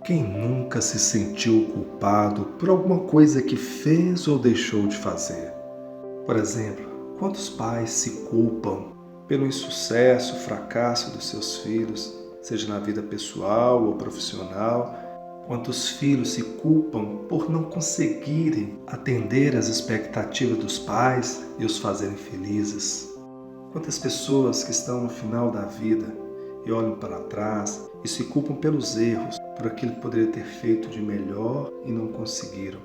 Quem nunca se sentiu culpado por alguma coisa que fez ou deixou de fazer? Por exemplo, quantos pais se culpam pelo insucesso, fracasso dos seus filhos, seja na vida pessoal ou profissional? Quantos filhos se culpam por não conseguirem atender às expectativas dos pais e os fazerem felizes? Quantas pessoas que estão no final da vida e olham para trás e se culpam pelos erros, por aquilo que poderia ter feito de melhor e não conseguiram?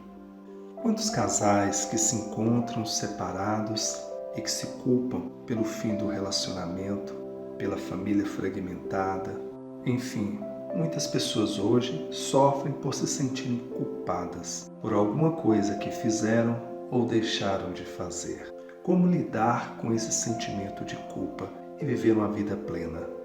Quantos casais que se encontram separados e que se culpam pelo fim do relacionamento, pela família fragmentada? Enfim, muitas pessoas hoje sofrem por se sentirem culpadas por alguma coisa que fizeram ou deixaram de fazer. Como lidar com esse sentimento de culpa e viver uma vida plena?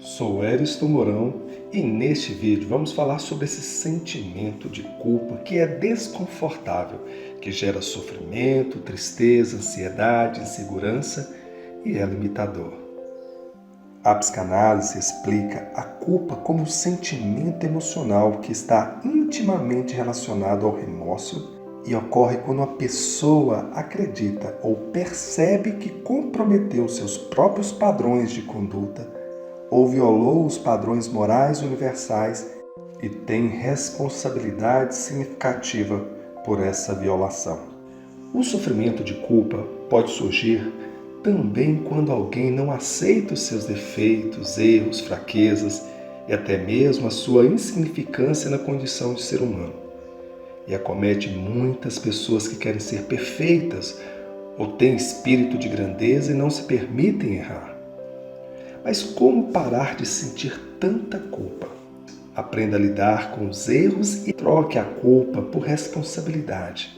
Sou Eriston Mourão e neste vídeo vamos falar sobre esse sentimento de culpa que é desconfortável, que gera sofrimento, tristeza, ansiedade, insegurança e é limitador. A psicanálise explica a culpa como um sentimento emocional que está intimamente relacionado ao remorso e ocorre quando uma pessoa acredita ou percebe que comprometeu seus próprios padrões de conduta ou violou os padrões morais universais e tem responsabilidade significativa por essa violação. O sofrimento de culpa pode surgir também quando alguém não aceita os seus defeitos, erros, fraquezas e até mesmo a sua insignificância na condição de ser humano. E acomete muitas pessoas que querem ser perfeitas ou têm espírito de grandeza e não se permitem errar. Mas como parar de sentir tanta culpa? Aprenda a lidar com os erros e troque a culpa por responsabilidade.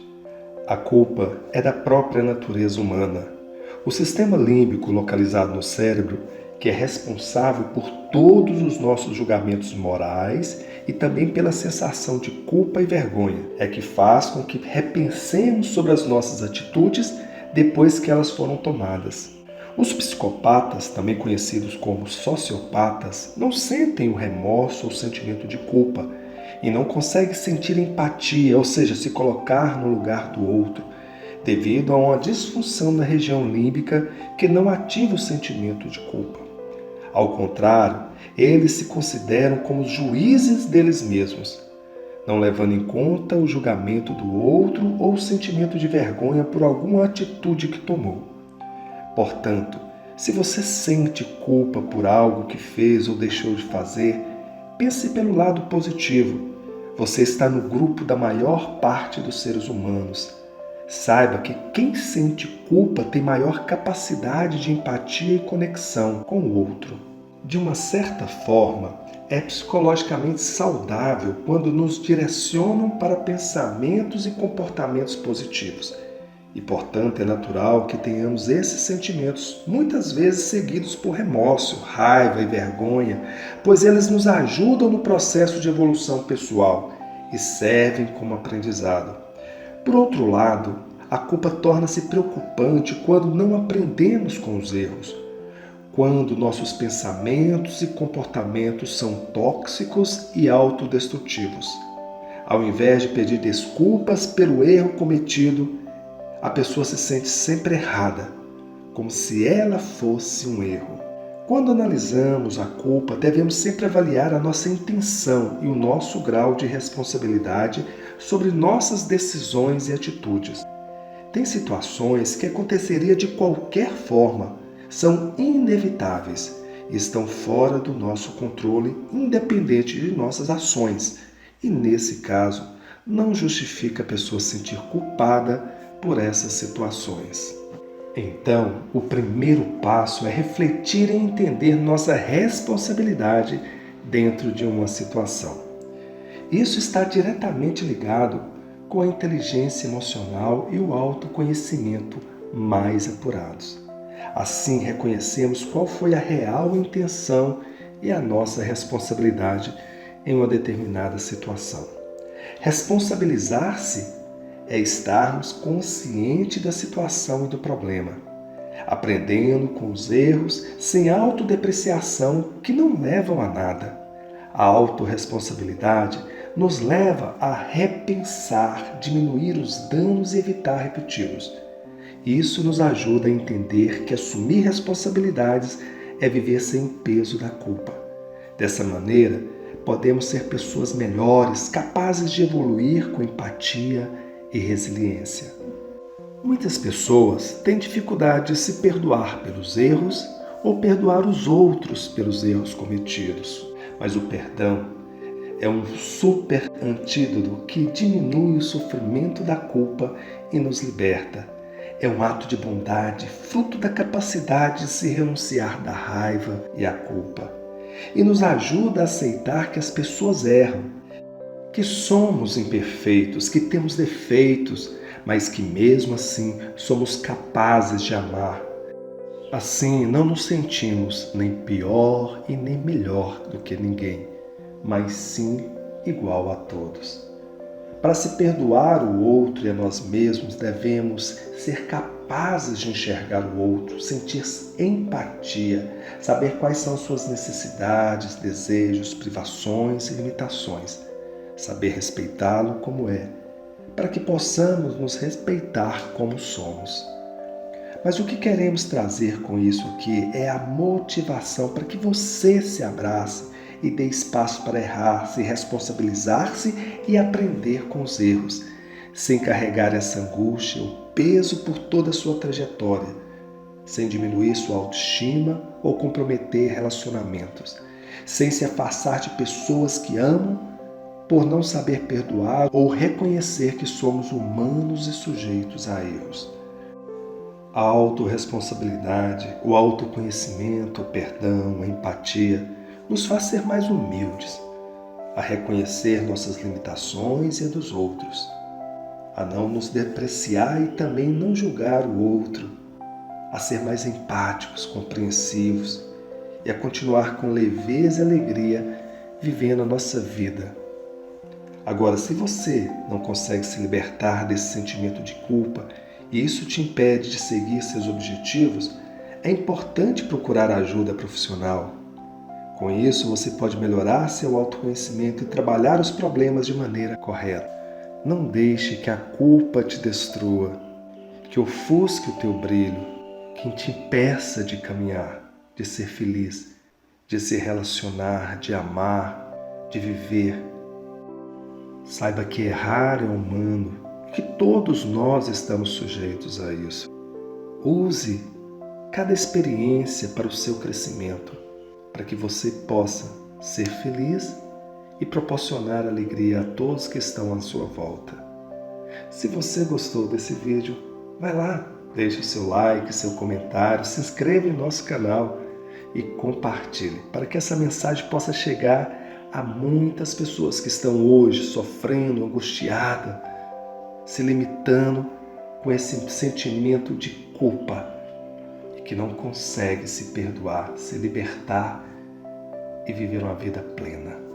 A culpa é da própria natureza humana. O sistema límbico localizado no cérebro, que é responsável por todos os nossos julgamentos morais e também pela sensação de culpa e vergonha, é que faz com que repensemos sobre as nossas atitudes depois que elas foram tomadas. Os psicopatas, também conhecidos como sociopatas, não sentem o remorso ou o sentimento de culpa e não conseguem sentir empatia, ou seja, se colocar no lugar do outro, devido a uma disfunção na região límbica que não ativa o sentimento de culpa. Ao contrário, eles se consideram como os juízes deles mesmos, não levando em conta o julgamento do outro ou o sentimento de vergonha por alguma atitude que tomou. Portanto, se você sente culpa por algo que fez ou deixou de fazer, pense pelo lado positivo. Você está no grupo da maior parte dos seres humanos. Saiba que quem sente culpa tem maior capacidade de empatia e conexão com o outro. De uma certa forma, é psicologicamente saudável quando nos direcionam para pensamentos e comportamentos positivos. E, portanto, é natural que tenhamos esses sentimentos, muitas vezes seguidos por remorso, raiva e vergonha, pois eles nos ajudam no processo de evolução pessoal e servem como aprendizado. Por outro lado, a culpa torna-se preocupante quando não aprendemos com os erros, quando nossos pensamentos e comportamentos são tóxicos e autodestrutivos. Ao invés de pedir desculpas pelo erro cometido, a pessoa se sente sempre errada, como se ela fosse um erro. Quando analisamos a culpa, devemos sempre avaliar a nossa intenção e o nosso grau de responsabilidade sobre nossas decisões e atitudes. Tem situações que aconteceria de qualquer forma, são inevitáveis e estão fora do nosso controle, independente de nossas ações. E nesse caso, não justifica a pessoa se sentir culpada por essas situações. Então, o primeiro passo é refletir e entender nossa responsabilidade dentro de uma situação. Isso está diretamente ligado com a inteligência emocional e o autoconhecimento mais apurados. Assim, reconhecemos qual foi a real intenção e a nossa responsabilidade em uma determinada situação. Responsabilizar-se é estarmos conscientes da situação e do problema, aprendendo com os erros sem autodepreciação que não levam a nada, A autorresponsabilidade nos leva a repensar, diminuir os danos e evitar repeti-los. Isso nos ajuda a entender que assumir responsabilidades é viver sem o peso da culpa. Dessa maneira, podemos ser pessoas melhores, capazes de evoluir com empatia e resiliência. Muitas pessoas têm dificuldade de se perdoar pelos erros ou perdoar os outros pelos erros cometidos. Mas o perdão é um super antídoto que diminui o sofrimento da culpa e nos liberta. É um ato de bondade, fruto da capacidade de se renunciar da raiva e à culpa. E nos ajuda a aceitar que as pessoas erram, que somos imperfeitos, que temos defeitos, mas que mesmo assim somos capazes de amar. Assim, não nos sentimos nem pior e nem melhor do que ninguém, mas sim igual a todos. Para se perdoar o outro e a nós mesmos, devemos ser capazes de enxergar o outro, sentir empatia, saber quais são suas necessidades, desejos, privações e limitações, saber respeitá-lo como é, para que possamos nos respeitar como somos. Mas o que queremos trazer com isso aqui é a motivação para que você se abrace e dê espaço para errar, se responsabilizar-se e aprender com os erros, sem carregar essa angústia, o peso por toda a sua trajetória, sem diminuir sua autoestima ou comprometer relacionamentos, sem se afastar de pessoas que amam por não saber perdoar ou reconhecer que somos humanos e sujeitos a erros. A autorresponsabilidade, o autoconhecimento, o perdão, a empatia nos faz ser mais humildes, a reconhecer nossas limitações e a dos outros, a não nos depreciar e também não julgar o outro, a ser mais empáticos, compreensivos e a continuar com leveza e alegria vivendo a nossa vida. Agora, se você não consegue se libertar desse sentimento de culpa e isso te impede de seguir seus objetivos, é importante procurar ajuda profissional. Com isso, você pode melhorar seu autoconhecimento e trabalhar os problemas de maneira correta. Não deixe que a culpa te destrua, que ofusque o teu brilho, que te impeça de caminhar, de ser feliz, de se relacionar, de amar, de viver. Saiba que errar é humano, que todos nós estamos sujeitos a isso. Use cada experiência para o seu crescimento, para que você possa ser feliz e proporcionar alegria a todos que estão à sua volta. Se você gostou desse vídeo, vai lá, deixe o seu like, seu comentário, se inscreva em nosso canal e compartilhe, para que essa mensagem possa chegar a muitas pessoas que estão hoje sofrendo, angustiadas, se limitando com esse sentimento de culpa e que não consegue se perdoar, se libertar e viver uma vida plena.